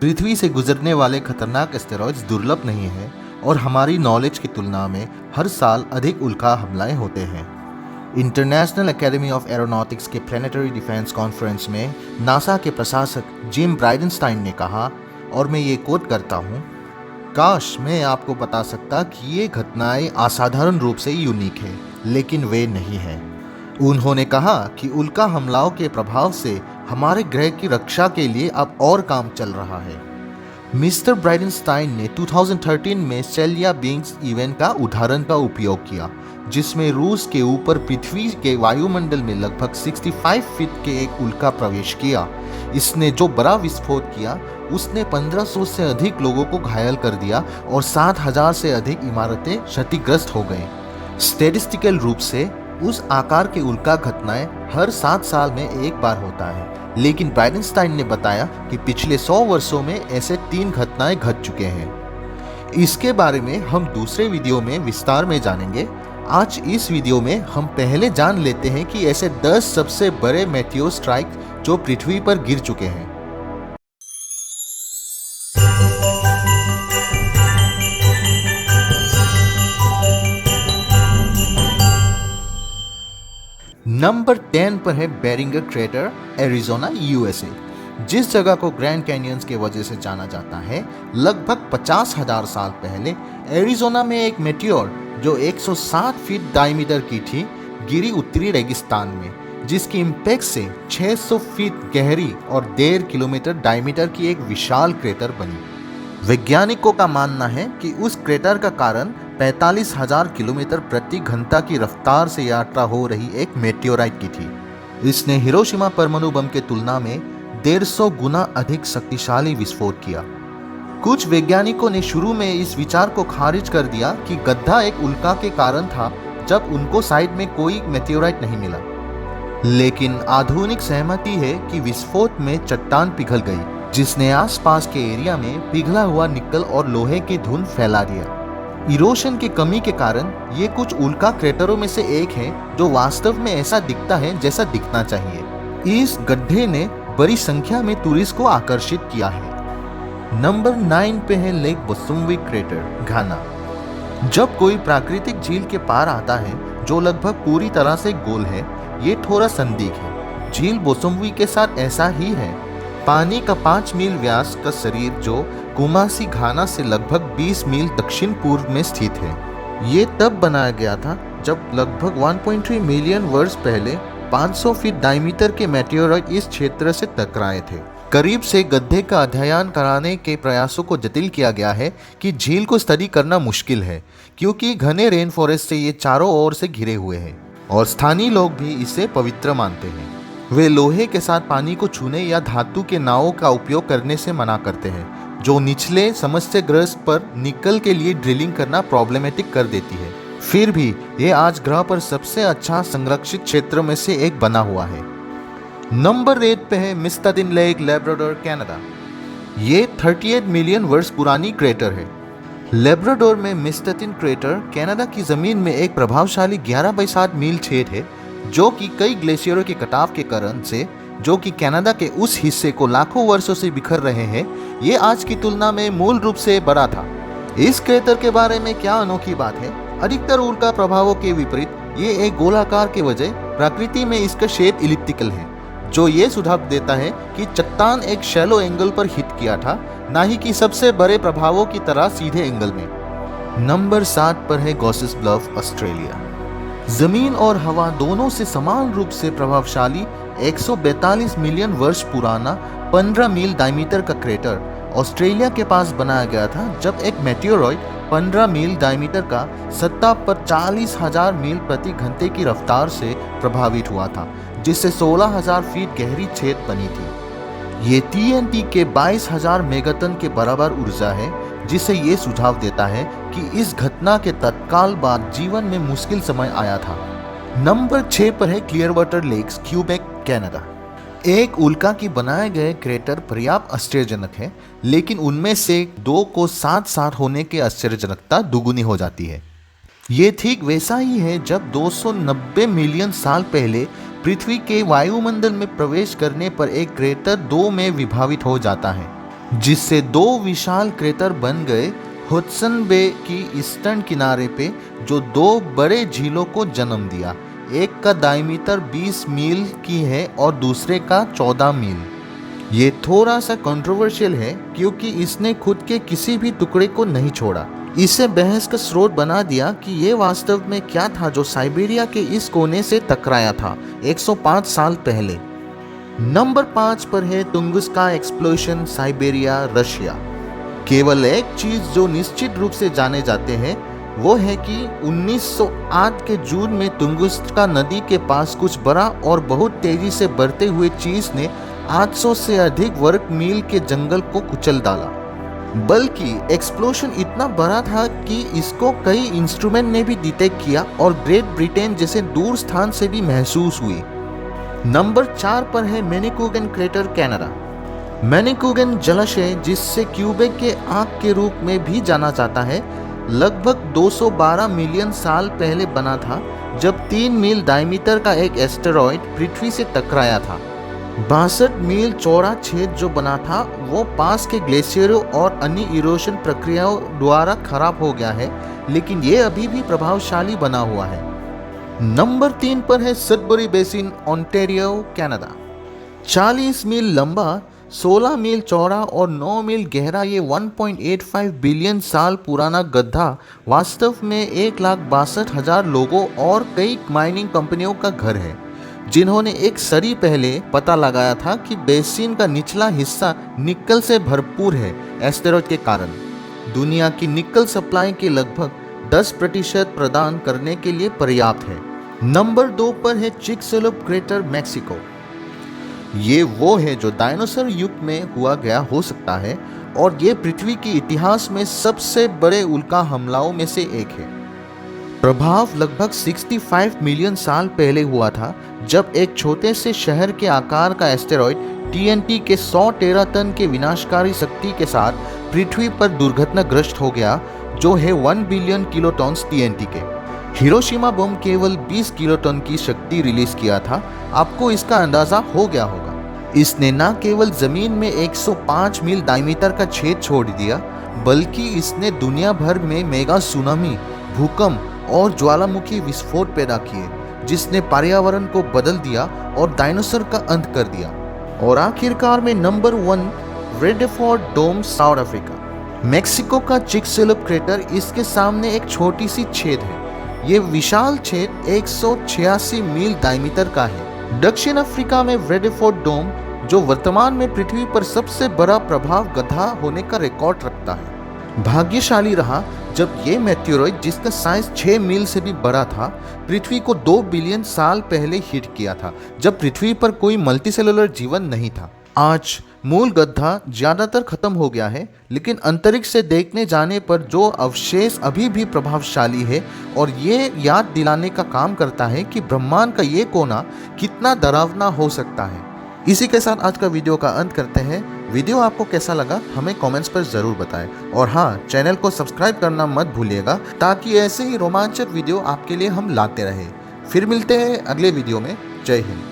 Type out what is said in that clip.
पृथ्वी से गुजरने वाले खतरनाक एस्टेरॉइड्स दुर्लभ नहीं हैं और हमारी नॉलेज की तुलना में हर साल अधिक उल्का हमलाएं होते हैं। इंटरनेशनल एकेडमी ऑफ एरोनॉटिक्स के प्लैनेटरी डिफेंस कॉन्फ्रेंस में नासा के प्रशासक जिम ब्राइडेनस्टाइन ने कहा, और मैं ये कोट करता हूँ, काश मैं आपको बता सकता कि ये घटनाएं असाधारण रूप से यूनिक है, लेकिन वे नहीं हैं। उन्होंने कहा कि उल्का हमलों के प्रभाव से हमारे ग्रह की रक्षा के लिए अब और काम चल रहा है। मिस्टर ब्राइडेनस्टाइन ने 2013 में चेल्याबिंस्क इवेंट का उदाहरण का उपयोग किया, जिसमें रूस के ऊपर पृथ्वी के वायुमंडल में लगभग 65 फीट के एक उल्का प्रवेश किया। इसने जो बड़ा विस्फोट किया उसने 1500 से अधिक लोगों को घायल कर दिया और 7000 से अधिक इमारतें क्षतिग्रस्त हो गईं। स्टैटिस्टिकल रूप से उस आकार के उल्का घटनाएं हर 7 साल में एक बार होता है, लेकिन ब्राइडेनस्टाइन ने बताया कि पिछले 100 वर्षों में ऐसे 3 घटनाएं घट चुके हैं। इसके बारे में हम दूसरे वीडियो में विस्तार में जानेंगे। आज इस वीडियो में हम पहले जान लेते हैं कि ऐसे 10 सबसे बड़े मेटियोर स्ट्राइक जो पृथ्वी पर गिर चुके हैं। नंबर 10 पर है बेरिंगर क्रेटर, एरिज़ोना, यूएसए। जिस जगह को ग्रैंड कैनियंस के वजह से जाना जाता है, लगभग 50,000 साल पहले एरिज़ोना में एक मेटियोर जो 160 फीट डायमीटर की थी, गिरी उत्तरी रेगिस्तान में, जिसकी इम्पैक्ट से 600 फीट गहरी और 1.5 किलोमीटर डायमीटर की एक विशाल क्रेटर बनी। वैज्ञानिकों का मानना है कि उस क्रेटर का कारण 45,000 किलोमीटर प्रति घंटा की रफ्तार से यात्रा हो रही एक मेटियोराइट की थी। इसने हिरोशिमा परमाणु बम के तुलना में 150 गुना अधिक शक्तिशाली विस्फोट किया। कुछ वैज्ञानिकों ने शुरू में इस विचार को खारिज कर दिया कि गड्ढा एक उल्का के कारण था, जब उनको साइड में कोई मेटियोराइट नहीं मिला। लेकिन आधुनिक सहमति है कि विस्फोट में चट्टान पिघल गई, जिसने आसपास के एरिया में पिघला हुआ निकल और लोहे की धुंध फैला दिया। इरोशन की कमी के कारण ये कुछ उल्का क्रेटरों में से एक है जो वास्तव में ऐसा दिखता है जैसा दिखना चाहिए। इस गड्ढे ने बड़ी संख्या में टूरिस्ट को आकर्षित किया है। नंबर 9 पे है लेक बोसुम्वी क्रेटर, घाना। जब कोई प्राकृतिक झील के पार आता है जो लगभग पूरी तरह से गोल है, ये थोड़ा संदिग्ध है। झील बोसुम्वी के साथ ऐसा ही है। पानी का 5 मील व्यास का शरीर जो कुमासी, घाना से लगभग 20 मील दक्षिण पूर्व में स्थित है। ये तब बनाया गया था जब लगभग 1.3 मिलियन वर्ष पहले 500 फीट डायमीटर के मेटियोराइट इस क्षेत्र से टकराए थे। करीब से गड्ढे का अध्ययन कराने के प्रयासों को जटिल किया गया है कि झील को स्टडी करना मुश्किल है, क्योंकि घने रेन फॉरेस्ट से ये चारों ओर से घिरे हुए हैं और स्थानीय लोग भी इसे पवित्र मानते हैं। वे लोहे के साथ पानी को छूने या धातु के नावों का उपयोग करने से मना करते हैं, जो निचले समस्याग्रस्त पर निकल के लिए ड्रिलिंग करना प्रॉब्लमेटिक कर देती है। फिर भी ये आज ग्रह पर सबसे अच्छा संरक्षित क्षेत्र में से एक बना हुआ है। नंबर 8 पे है मिस्तातिन लेक, लेब्राडोर, कनाडा। ये 38 मिलियन वर्ष पुरानी क्रेटर है। लेब्राडोर में मिस्तातिन क्रेटर कनाडा की जमीन में एक प्रभावशाली 11/7 मील छेद है, जो कि कई ग्लेशियरों के कटाव के कारण से, जो कि कनाडा के उस हिस्से को लाखों वर्षों से बिखर रहे हैं, ये आज की तुलना में मूल रूप से बड़ा था। इस क्रेटर के बारे में क्या अनोखी बात है, अधिकतर उल्का प्रभावों के विपरीत ये एक गोलाकार के बजाय प्रकृति में इसका शेप इलिप्टिकल है, जो ये सुझाव देता है कि चट्टान एक शैलो एंगल पर हिट किया था, ना ही कि सबसे बड़े प्रभावों की तरह सीधे एंगल में। नंबर 7 पर है गॉसेस ब्लफ, ऑस्ट्रेलिया। जमीन और हवा दोनों से समान रूप से प्रभावशाली 142 मिलियन वर्ष पुराना 15 मील डायमीटर का क्रेटर ऑस्ट्रेलिया के पास बनाया गया था, जब एक मेटियोरॉइड 15 मील डायमीटर का सतह पर 40,000 मील प्रति घंटे की रफ्तार से प्रभावित हुआ था, जिससे 16,000 फीट गहरी छेद बनी थी। ये TNT के 22,000 मेगाटन के बराबर ऊर्जा है, जिसे ये सुझाव देता है कि इस घटना के तत्काल बाद जीवन में मुश्किल समय आया था। नंबर 6 पर है क्लियरवाटर लेक्स, क्यूबेक, कनाडा। एक उल्का की बनाए गए क्रेटर पर्याप्त आश्चर्यजनक है, लेकिन उनमें से 2 को साथ साथ होने की आश्चर्यजनकता दुगुनी हो जाती है। ये ठीक वैसा ही है जब 290 मिलियन साल पहले पृथ्वी के वायुमंडल में प्रवेश करने पर एक क्रेटर 2 में विभाजित हो जाता है। जिससे दो विशाल क्रेटर बन गए हुडसन बे की ईस्टर्न किनारे पे, जो दो बड़े झीलों को जन्म दिया। एक का डायमीटर 20 मील की है और दूसरे का 14 मील। ये थोड़ा सा कंट्रोवर्शियल है क्योंकि इसने खुद के किसी भी टुकड़े को नहीं छोड़ा। इसे बहस का स्रोत बना दिया कि ये वास्तव में क्या था जो साइबेरिया के इस कोने से टकराया था 105 साल पहले। नंबर 5 पर है तुंगुस्का एक्सप्लोशन, साइबेरिया, रशिया। केवल एक चीज जो निश्चित रूप से जाने जाते हैं वो है कि 1908 के जून में तुंगुस्का नदी के पास कुछ बड़ा और बहुत तेजी से बढ़ते हुए चीज ने 800 से अधिक वर्ग मील के जंगल को कुचल डाला। बल्कि एक्सप्लोशन इतना बड़ा था कि इसको कई इंस्ट्रूमेंट ने भी डिटेक्ट किया और ग्रेट ब्रिटेन जैसे दूर स्थान से भी महसूस हुई। नंबर 4 पर है मैनिक्यूगन क्रेटर, कनाडा। मैनिक्यूगन जलाशय, जिससे क्यूबेक के आंख के रूप में भी जाना जाता है, लगभग 212 मिलियन साल पहले बना था, जब 3 मील डायमीटर का एक एस्टेरॉयड पृथ्वी से टकराया था। 62 मील चौड़ा छेद जो बना था वो पास के ग्लेशियरों और अन्य इरोशन प्रक्रियाओं द्वारा खराब हो गया है, लेकिन ये अभी भी प्रभावशाली बना हुआ है। नंबर 3 पर है सडबरी बेसिन, ओंटारियो, कनाडा। 40 मील लंबा, 16 मील चौड़ा और 9 मील गहरा ये 1.85 बिलियन साल पुराना गड्ढा वास्तव में 1,62,000 लोगों और कई माइनिंग कंपनियों का घर है, जिन्होंने एक सदी पहले पता लगाया था कि बेसिन का निचला हिस्सा निकल से भरपूर है। एस्टेरॉयड के कारण दुनिया की निकल सप्लाई के लगभग 10% प्रदान करने के लिए पर्याप्त है। नंबर 2 पर है चिकसिलुप क्रेटर, मैक्सिको। ये वो है जो डायनासोर युग में हुआ गया हो सकता है और ये पृथ्वी के इतिहास में सबसे बड़े उल्का हमलों में से एक है। प्रभाव लगभग 65 मिलियन साल पहले हुआ था, जब एक छोटे से शहर के आकार का एस्टेरॉयड TNT के 100 टेराटन के विनाशकारी शक्ति के साथ पृथ्वी पर दुर्घटनाग्रस्त हो गया, जो है 1 बिलियन किलोटन TNT के। हिरोशिमा बम केवल 20 किलोटन की शक्ति रिलीज किया था, आपको इसका अंदाजा हो गया होगा। इसने न केवल जमीन में 105 मील डायमीटर का छेद छोड़ दिया, बल्कि इसने दुनिया भर में मेगा सुनामी, भूकंप और ज्वालामुखी विस्फोट पैदा किए, जिसने पर्यावरण को बदल दिया और डायनासोर का अंत कर दिया। और आखिरकार में नंबर 1, रेडफोर्ड डोम, साउथ अफ्रीका। मेक्सिको का चिकसिलुप क्रेटर इसके सामने एक छोटी सी छेद है। ये विशाल छेद 186 मील डायमीटर का है। दक्षिण अफ्रीका में रेडफोर्ड डोम, जो वर्तमान में पृथ्वी पर सबसे बड़ा प्रभाव गड्ढा होने का रिकॉर्ड रखता है, भाग्यशाली रहा जब ये मेटेओराइड, जिसका साइज 6 मील से भी बड़ा था, पृथ्वी को 2 बिलियन साल पहले हिट किया था, जब पृथ्वी पर कोई मल्टीसेलुलर जीवन नहीं था। आज मूल गड्ढा ज्यादातर खत्म हो गया है, लेकिन अंतरिक्ष से देखने जाने पर जो अवशेष अभी भी प्रभावशाली है और ये याद दिलाने का काम करता है कि ब्रह्मांड का ये कोना कितना डरावना हो सकता है। इसी के साथ आज का वीडियो का अंत करते हैं। वीडियो आपको कैसा लगा हमें कमेंट्स पर ज़रूर बताएं और हाँ, चैनल को सब्सक्राइब करना मत भूलिएगा, ताकि ऐसे ही रोमांचक वीडियो आपके लिए हम लाते रहें। फिर मिलते हैं अगले वीडियो में। जय हिंद।